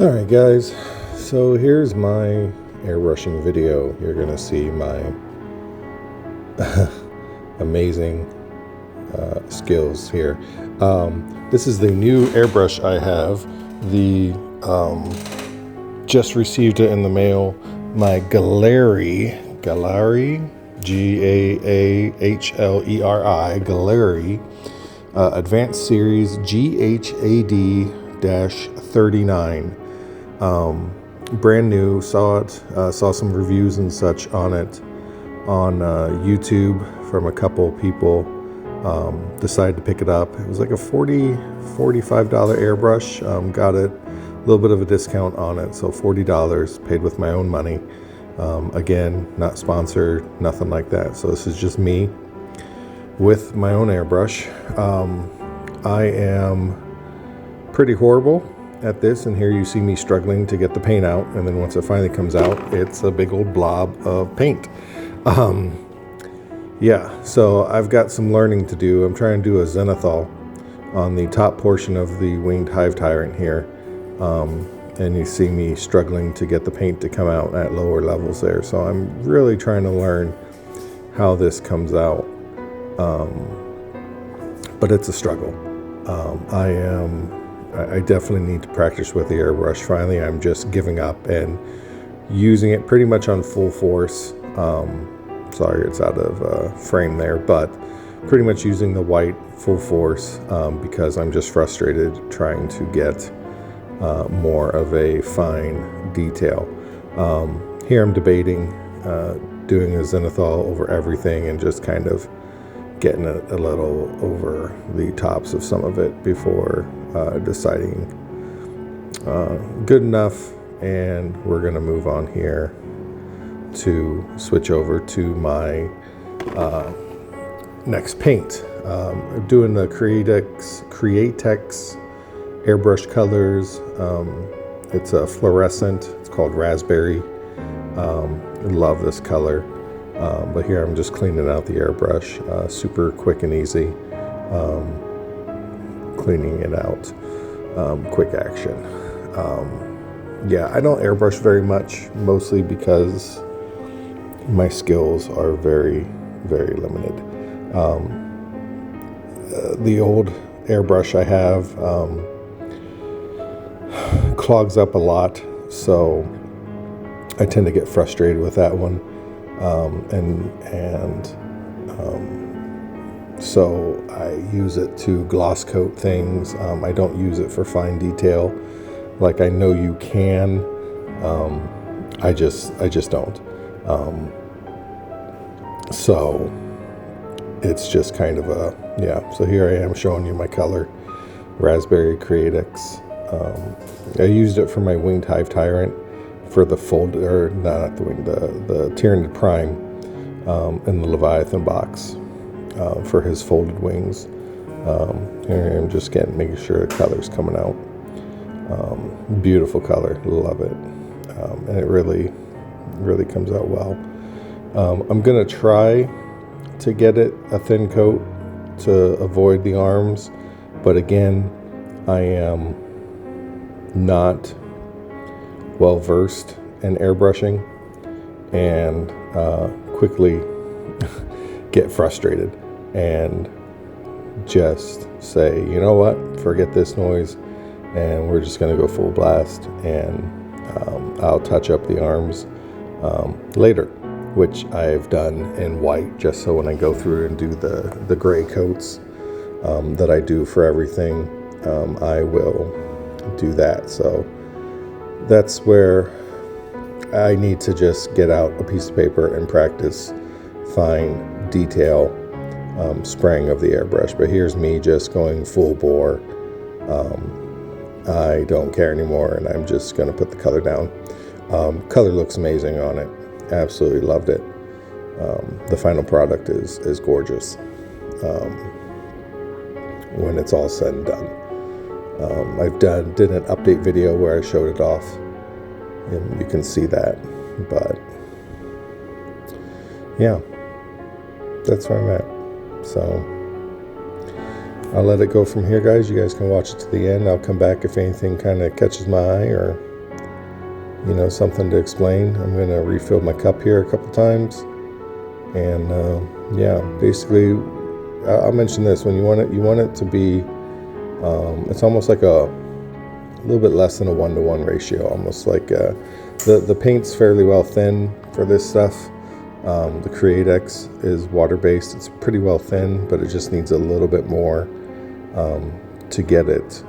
Alright guys, so here's my airbrushing video. You're gonna see my amazing skills here. This is the new airbrush I have. Just received it in the mail. My Gaahleri Gaahleri Gaahleri Advanced Series GHAD-39. Brand new. Saw some reviews and such on it on YouTube from a couple people. Decided to pick it up. It was like a $45 airbrush. Got it a little bit of a discount on it, so $40, paid with my own money. Again, not sponsored, nothing like that. So this is just me with my own airbrush. I am pretty horrible at this, and here you see me struggling to get the paint out, and then once it finally comes out, it's a big old blob of paint. Yeah, so I've got some learning to do. I'm trying to do a zenithal on the top portion of the Winged Hive Tyrant here, and you see me struggling to get the paint to come out at lower levels there. So I'm really trying to learn how this comes out, but it's a struggle. I definitely need to practice with the airbrush. Finally, I'm just giving up and using it pretty much on full force. Sorry, it's out of frame there, but pretty much using the white full force because I'm just frustrated trying to get more of a fine detail. Here I'm debating doing a zenithal over everything and just kind of getting a little over the tops of some of it before deciding good enough, and we're gonna move on here to switch over to my next paint. I'm doing the Createx airbrush colors. It's a fluorescent, it's called raspberry. Love this color. But here I'm just cleaning out the airbrush, super quick and easy, cleaning it out, quick action. Yeah, I don't airbrush very much, mostly because my skills are very, very limited. The old airbrush I have clogs up a lot, so I tend to get frustrated with that one. So I use it to gloss coat things. I don't use it for fine detail like I know you can. I just don't. So it's just kind of a, yeah. So here I am showing you my color, Raspberry Createx. I used it for my Winged Hive Tyrant for the fold, or not the wing, the Tyranid Prime in the Leviathan box for his folded wings. Here I'm just making sure the color's coming out. Beautiful color, love it, and it really comes out well. I'm gonna try to get it a thin coat to avoid the arms, but again, I am not well versed in airbrushing and quickly get frustrated and just say, you know what, forget this noise, and we're just going to go full blast, and I'll touch up the arms later, which I've done in white, just so when I go through and do the gray coats that I do for everything, I will do that. So that's where I need to just get out a piece of paper and practice fine detail spraying of the airbrush. But here's me just going full bore. I don't care anymore, and I'm just going to put the color down. Color looks amazing on it. Absolutely loved it. The final product is gorgeous when it's all said and done. I did an update video where I showed it off, and you can see that, but yeah, that's where I'm at. So I'll let it go from here, guys. You guys can watch it to the end. I'll come back if anything kind of catches my eye or, you know, something to explain. I'm going to refill my cup here a couple times. And yeah, basically, I'll mention this. When you want it to be, it's almost like a little bit less than a 1-to-1 ratio. Almost like the paint's fairly well thin for this stuff. The Createx is water-based. It's pretty well thin, but it just needs a little bit more to get it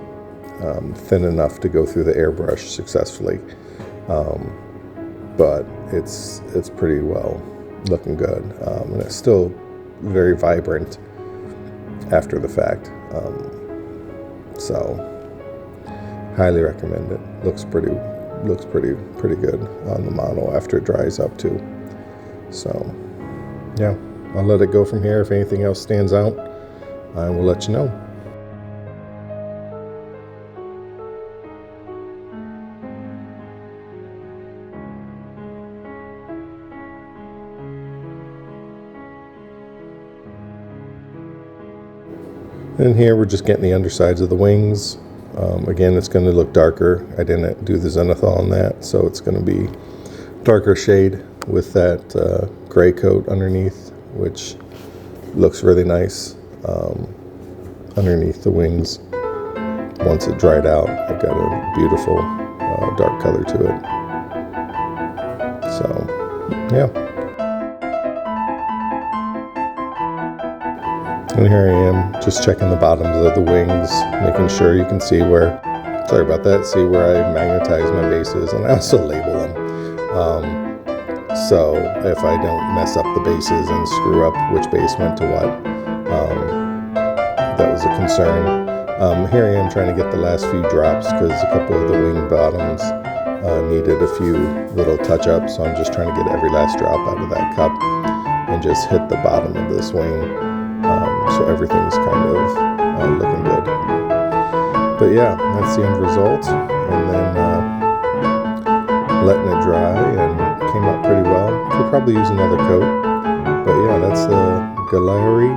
thin enough to go through the airbrush successfully. But it's pretty well looking good, and it's still very vibrant after the fact. So highly recommend it. Looks pretty good on the model after it dries up too. So yeah, I'll let it go from here. If anything else stands out, I will let you know. And here we're just getting the undersides of the wings. Again, it's going to look darker. I didn't do the zenithal on that, so it's going to be darker shade with that gray coat underneath, which looks really nice underneath the wings. Once it dried out, it got a beautiful dark color to it. So yeah. And here I am, just checking the bottoms of the wings, making sure you can see where, sorry about that, see where I magnetize my bases, and I also label them. So if I don't mess up the bases and screw up which base went to what, that was a concern. Here I am trying to get the last few drops because a couple of the wing bottoms needed a few little touch-ups, so I'm just trying to get every last drop out of that cup and just hit the bottom of this wing. So everything's kind of looking good. But yeah, that's the end result. And then letting it dry, and came out pretty well. Could probably use another coat. But yeah, that's the Gaahleri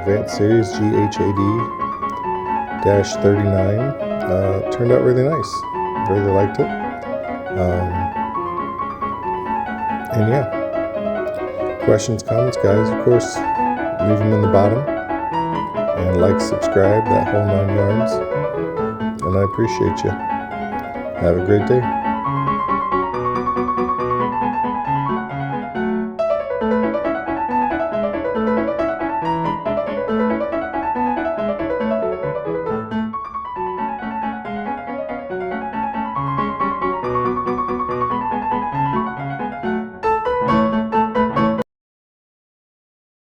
Advanced Series GHAD-39. Turned out really nice. Really liked it. And yeah, questions, comments, guys, of course, leave them in the bottom, and like, subscribe, that whole 9 yards, and I appreciate you. Have a great day.